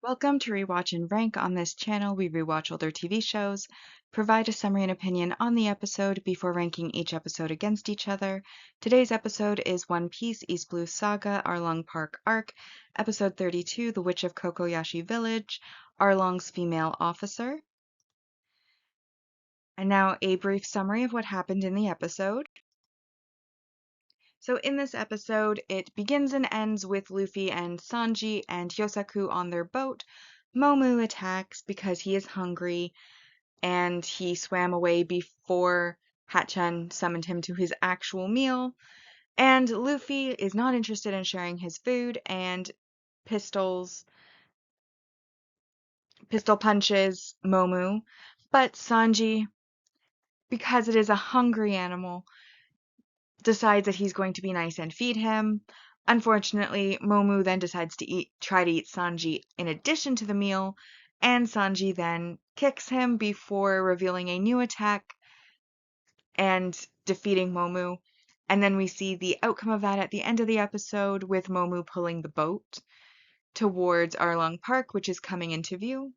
Welcome to Rewatch and Rank. On this channel, we rewatch older TV shows, provide a summary and opinion on the episode before ranking each episode against each other. Today's episode is One Piece East Blue Saga Arlong Park Arc, Episode 32, The Witch of Kokoyashi Village, Arlong's Female Officer. And now a brief summary of what happened in the episode. So in this episode, it begins and ends with Luffy and Sanji and Yosaku on their boat. Momu attacks because he is hungry, and he swam away before Hatchan summoned him to his actual meal. And Luffy is not interested in sharing his food and pistol punches Momu. But Sanji, because it is a hungry animal, decides that he's going to be nice and feed him. Unfortunately, Momu then decides to try to eat Sanji in addition to the meal, and Sanji then kicks him before revealing a new attack and defeating Momu. And then we see the outcome of that at the end of the episode with Momu pulling the boat towards Arlong Park, which is coming into view.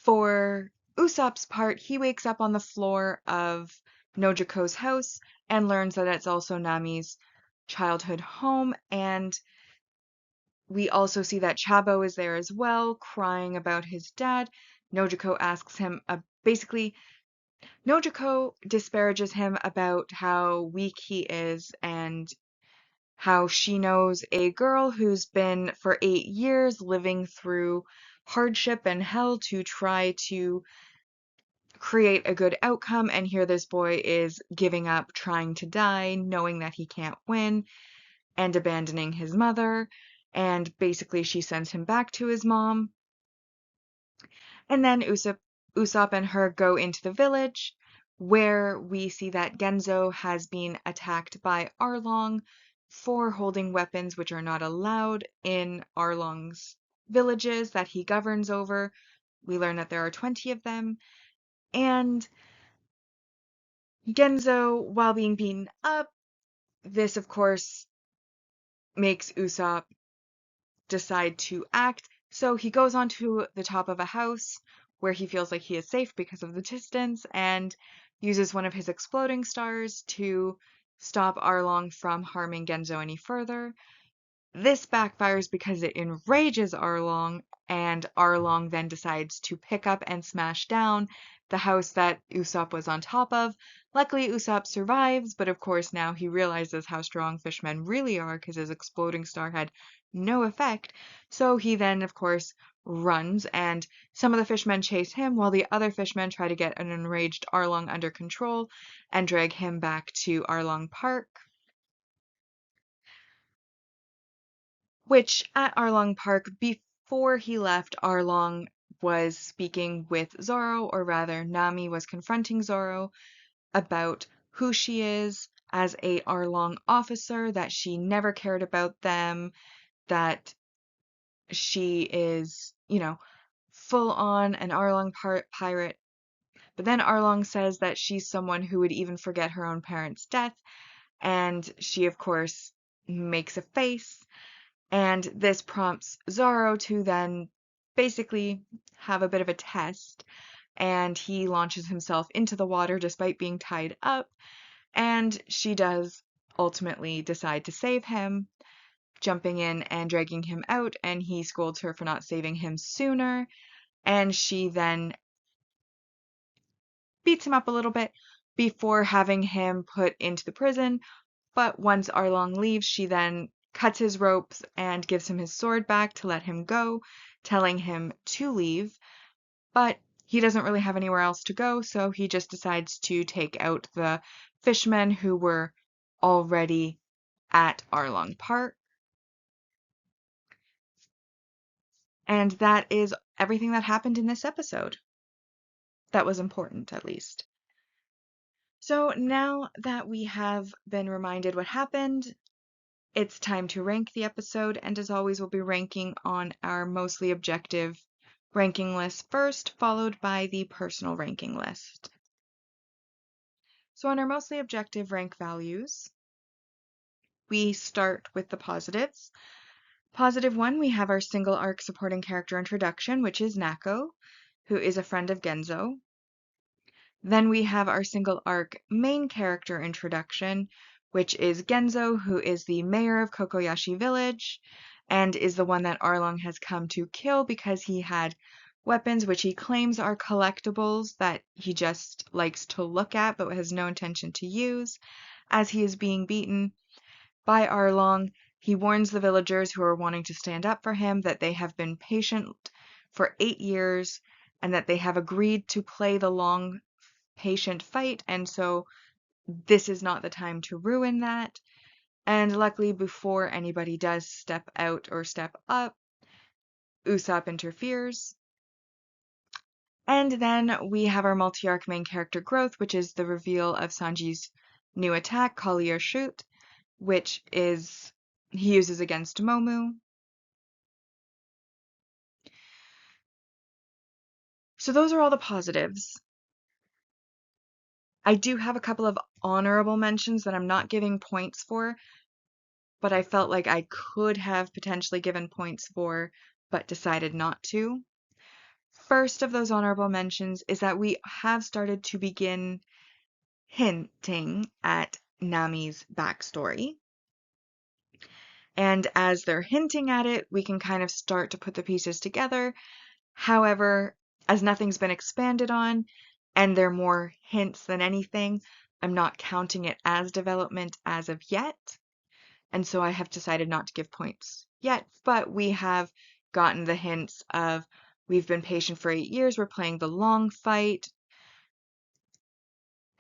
For Usopp's part, he wakes up on the floor of Nojiko's house and learns that it's also Nami's childhood home, and we also see that Chabo is there as well, crying about his dad. Nojiko asks him, basically, Nojiko disparages him about how weak he is and how she knows a girl who's been for 8 years living through hardship and hell to try to create a good outcome, and here this boy is giving up, trying to die, knowing that he can't win, and abandoning his mother, and basically she sends him back to his mom. And then Usopp and her go into the village, where we see that Genzo has been attacked by Arlong for holding weapons which are not allowed in Arlong's villages that he governs over. We learn that there are 20 of them, and Genzo, while being beaten up, this of course makes Usopp decide to act. So he goes onto the top of a house where he feels like he is safe because of the distance and uses one of his exploding stars to stop Arlong from harming Genzo any further. This backfires because it enrages Arlong, and Arlong then decides to pick up and smash down the house that Usopp was on top of. Luckily, Usopp survives, but of course now he realizes how strong fishmen really are because his exploding star had no effect. So he then, of course, runs, and some of the fishmen chase him while the other fishmen try to get an enraged Arlong under control and drag him back to Arlong Park. Which at Arlong Park, before he left, Arlong was speaking with Zoro, or rather, Nami was confronting Zoro about who she is as a Arlong officer, that she never cared about them, that she is, full on an Arlong pirate. But then Arlong says that she's someone who would even forget her own parents' death, and she, of course, makes a face. And this prompts Zoro to then basically have a bit of a test, and he launches himself into the water despite being tied up, and she does ultimately decide to save him, jumping in and dragging him out, and he scolds her for not saving him sooner, and she then beats him up a little bit before having him put into the prison. But once Arlong leaves, she then cuts his ropes and gives him his sword back to let him go, telling him to leave. But he doesn't really have anywhere else to go, so he just decides to take out the fishmen who were already at Arlong Park. And that is everything that happened in this episode. That was important, at least. So now that we have been reminded what happened, it's time to rank the episode, and as always, we'll be ranking on our mostly objective ranking list first, followed by the personal ranking list. So on our mostly objective rank values, we start with the positives. Positive one, we have our single arc supporting character introduction, which is Nako, who is a friend of Genzo. Then we have our single arc main character introduction, which is Genzo, who is the mayor of Kokoyashi Village and is the one that Arlong has come to kill because he had weapons which he claims are collectibles that he just likes to look at but has no intention to use. As he is being beaten by Arlong, he warns the villagers who are wanting to stand up for him that they have been patient for 8 years and that they have agreed to play the long patient fight, and so this is not the time to ruin that. And luckily, before anybody does step out or step up, Usopp interferes. And then we have our multi-arc main character growth, which is the reveal of Sanji's new attack, Collier Shoot, which is he uses against Momu. So those are all the positives. I do have a couple of honorable mentions that I'm not giving points for, but I felt like I could have potentially given points for, but decided not to. First of those honorable mentions is that we have started to begin hinting at Nami's backstory. And as they're hinting at it, we can kind of start to put the pieces together. However, as nothing's been expanded on, and they're more hints than anything, I'm not counting it as development as of yet. And so I have decided not to give points yet, but we have gotten the hints of we've been patient for 8 years, we're playing the long fight,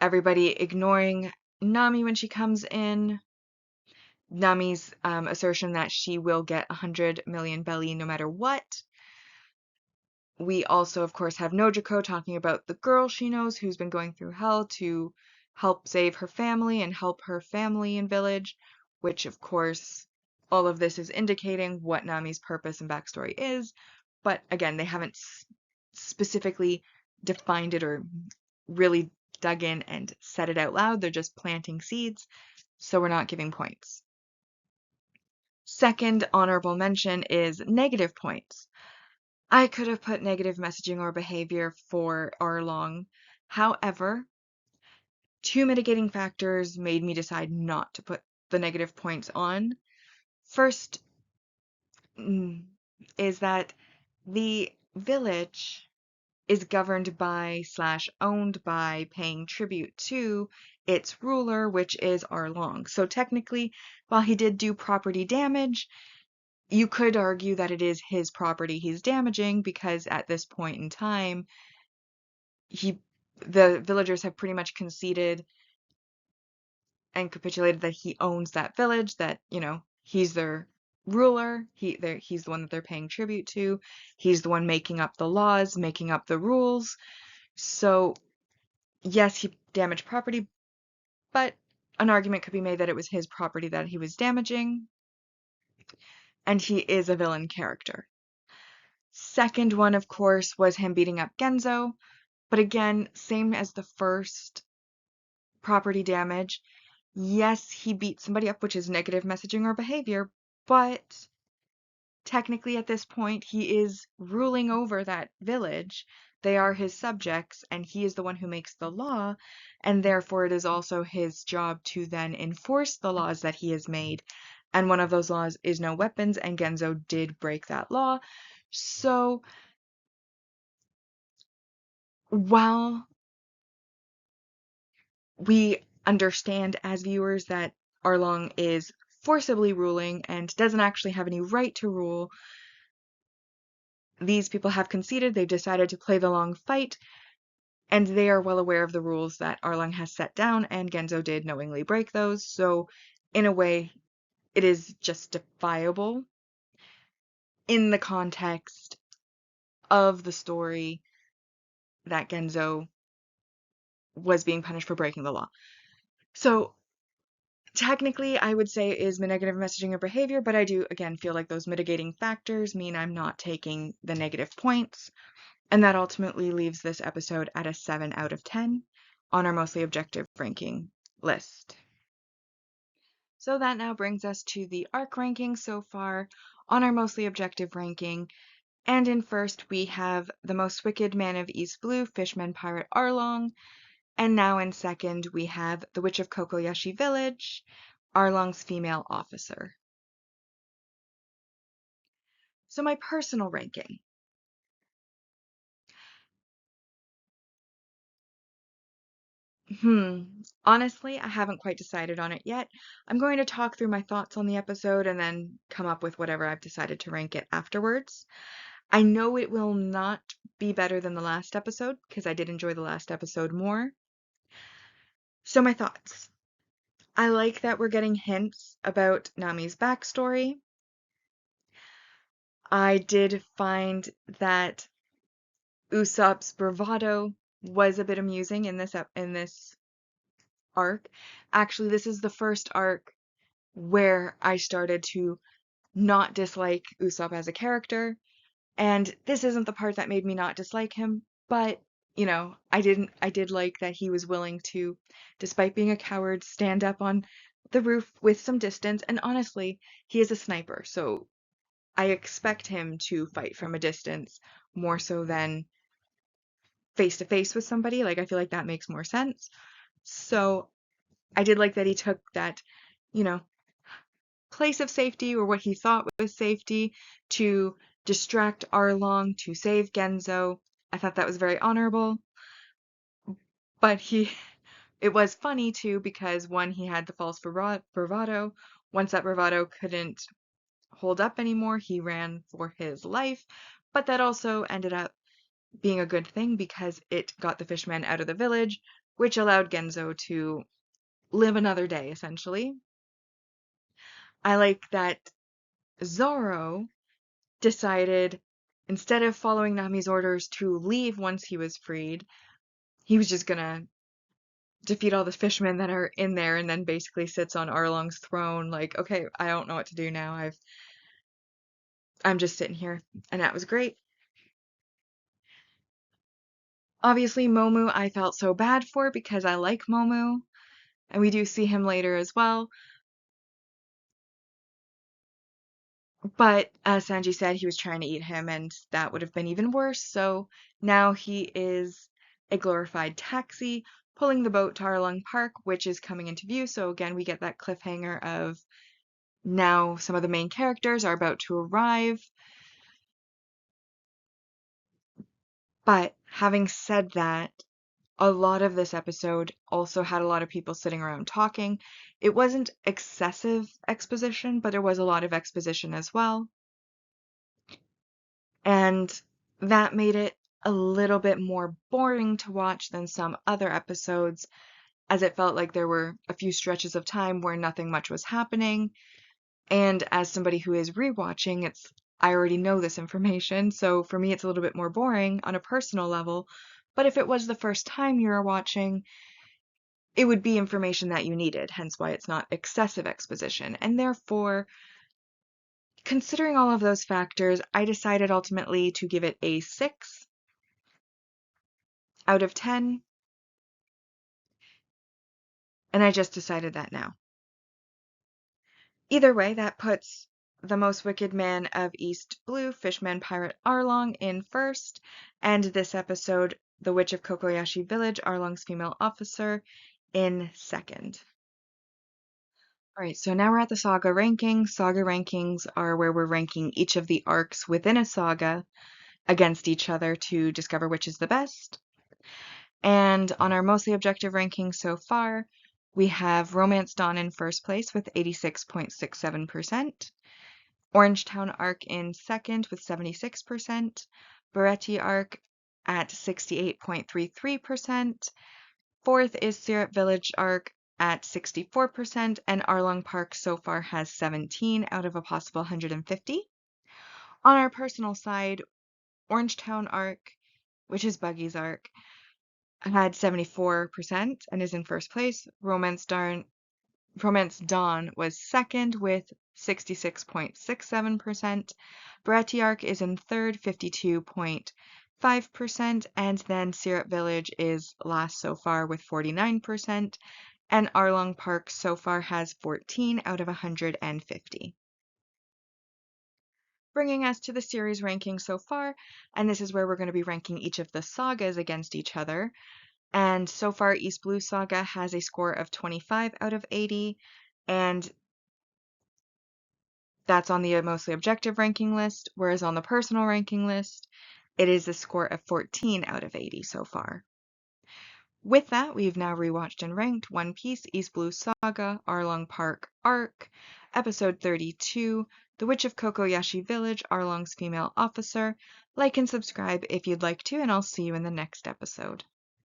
everybody ignoring Nami when she comes in, Nami's assertion that she will get 100 million belly no matter what. We also, of course, have Nojiko talking about the girl she knows who's been going through hell to help save her family and help her family and village, which, of course, all of this is indicating what Nami's purpose and backstory is. But again, they haven't specifically defined it or really dug in and said it out loud. They're just planting seeds, so we're not giving points. Second honorable mention is negative points. I could have put negative messaging or behavior for Arlong. However, two mitigating factors made me decide not to put the negative points on. First is that the village is governed by / owned by paying tribute to its ruler, which is Arlong. So technically, while he did do property damage, you could argue that it is his property he's damaging because at this point in time, the villagers have pretty much conceded and capitulated that he owns that village, that, he's their ruler, he's the one that they're paying tribute to, he's the one making up the laws, making up the rules. So, yes, he damaged property, but an argument could be made that it was his property that he was damaging, and he is a villain character. Second one, of course, was him beating up Genzo, but again, same as the first property damage. Yes, he beat somebody up, which is negative messaging or behavior, but technically at this point, he is ruling over that village. They are his subjects, and he is the one who makes the law, and therefore it is also his job to then enforce the laws that he has made. And one of those laws is no weapons, and Genzo did break that law. So, while we understand as viewers that Arlong is forcibly ruling and doesn't actually have any right to rule, these people have conceded, they've decided to play the long fight, and they are well aware of the rules that Arlong has set down, and Genzo did knowingly break those, so in a way, it is justifiable in the context of the story that Genzo was being punished for breaking the law. So technically, I would say is negative messaging or behavior, but I do, again, feel like those mitigating factors mean I'm not taking the negative points. And that ultimately leaves this episode at a 7 out of 10 on our mostly objective ranking list. So that now brings us to the arc ranking so far. on our mostly objective ranking. And in first, we have the most wicked man of East Blue, Fishman Pirate Arlong. And now in second, we have the Witch of Kokoyashi Village, Arlong's female officer. So my personal ranking. Honestly, I haven't quite decided on it yet. I'm going to talk through my thoughts on the episode and then come up with whatever I've decided to rank it afterwards. I know it will not be better than the last episode because I did enjoy the last episode more. So my thoughts. I like that we're getting hints about Nami's backstory. I did find that Usopp's bravado was a bit amusing in this arc. Actually, this is the first arc where I started to not dislike Usopp as a character. And this isn't the part that made me not dislike him, but I did like that he was willing to, despite being a coward, stand up on the roof with some distance. And honestly, he is a sniper, so I expect him to fight from a distance more so than face to face with somebody. Like, I feel like that makes more sense. So I did like that he took that, you know, place of safety or what he thought was safety to distract Arlong to save Genzo. I thought that was very honorable. But it was funny too because one, he had the false bravado. Once that bravado couldn't hold up anymore, he ran for his life. But that also ended up being a good thing because it got the fishmen out of the village, which allowed Genzo to live another day, essentially. I like that Zoro decided, instead of following Nami's orders to leave once he was freed, he was just gonna defeat all the fishmen that are in there and then basically sits on Arlong's throne like, okay, I don't know what to do now. I'm just sitting here. And that was great. Obviously, Momu I felt so bad for because I like Momu, and we do see him later as well. But as Sanji said, he was trying to eat him, and that would have been even worse. So now he is a glorified taxi pulling the boat to Arlong Park, which is coming into view. So again, we get that cliffhanger of now some of the main characters are about to arrive. But having said that, a lot of this episode also had a lot of people sitting around talking. It wasn't excessive exposition, but there was a lot of exposition as well. And that made it a little bit more boring to watch than some other episodes, as it felt like there were a few stretches of time where nothing much was happening. And as somebody who is rewatching, I already know this information, so for me it's a little bit more boring on a personal level. But if it was the first time you were watching, it would be information that you needed, hence why it's not excessive exposition. And therefore, considering all of those factors, I decided ultimately to give it a 6 out of 10, and I just decided that now. Either way, that puts the most wicked man of East Blue, Fishman Pirate Arlong, in first, and this episode, the Witch of Kokoyashi Village, Arlong's female officer, in second. Alright, so now we're at the saga rankings. Saga rankings are where we're ranking each of the arcs within a saga against each other to discover which is the best. And on our mostly objective rankings so far, we have Romance Dawn in first place with 86.67%, Orangetown arc in second with 76%, Baretti arc at 68.33%, fourth is Syrup Village arc at 64%, and Arlong Park so far has 17 out of a possible 150. On our personal side, Orangetown arc, which is Buggy's arc, had 74% and is in first place. Romance Dawn was second with 66.67%. Baretti arc is in third, 52.5%, and then Syrup Village is last so far with 49%, and Arlong Park so far has 14 out of 150. bringing us to the series ranking so far, and this is where we're going to be ranking each of the sagas against each other. And so far, East Blue Saga has a score of 25 out of 80, and that's on the mostly objective ranking list, whereas on the personal ranking list, it is a score of 14 out of 80 so far. With that, we've now rewatched and ranked One Piece East Blue Saga Arlong Park Arc, Episode 32, The Witch of Kokoyashi Village, Arlong's Female Officer. Like and subscribe if you'd like to, and I'll see you in the next episode.